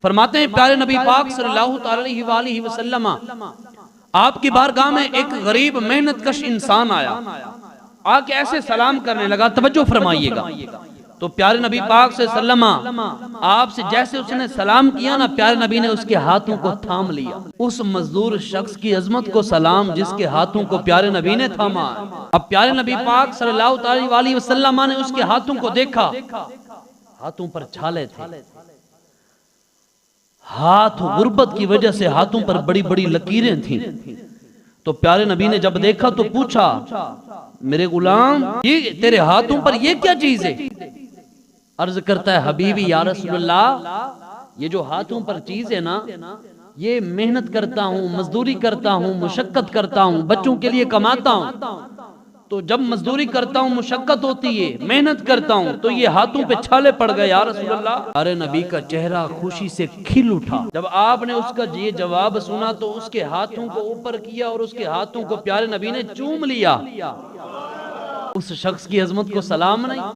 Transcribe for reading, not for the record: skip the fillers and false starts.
فرماتے ہیں پیارے نبی پاک صلی اللہ تعالی علیہ وآلہ وسلم آپ کی بارگاہ میں ایک غریب محنت کش انسان آیا، آ کے ایسے سلام کرنے لگا، توجہ فرمائیے گا۔ تو پیارے نبی پاک صلی اللہ علیہ وسلم آپ سے جیسے اس نے سلام کیا نا، پیارے نبی نے اس کے ہاتھوں کو تھام لیا۔ اس مزدور شخص کی عظمت کو سلام جس کے ہاتھوں کو پیارے نبی نے تھاما۔ اب پیارے نبی پاک صلی اللہ تعالی وآلہ وسلم نے اس کے ہاتھوں کو دیکھا، ہاتھوں پر چھالے تھے، ہاتھ غربت کی وجہ سے ہاتھوں پر بڑی بڑی لکیریں تھیں۔ تو پیارے نبی نے جب دیکھا تو پوچھا، میرے غلام یہ تیرے ہاتھوں پر یہ کیا چیز ہے؟ عرض کرتا ہے، حبیبی یا رسول اللہ، یہ جو ہاتھوں پر چیز ہے نا، یہ محنت کرتا ہوں، مزدوری کرتا ہوں، مشقت کرتا ہوں، بچوں کے لیے کماتا ہوں۔ تو جب مزدوری کرتا ہوں، مشقت ہوتی ہے، محنت کرتا ہوں، تو یہ ہاتھوں پہ چھالے پڑ گئے یا رسول اللہ۔ ارے نبی کا چہرہ خوشی سے کھل اٹھا۔ جب آپ نے اس کا یہ جواب سنا تو اس کے ہاتھوں کو اوپر کیا اور اس کے ہاتھوں کو پیارے نبی نے چوم لیا۔ اس شخص کی عظمت کو سلام نہیں۔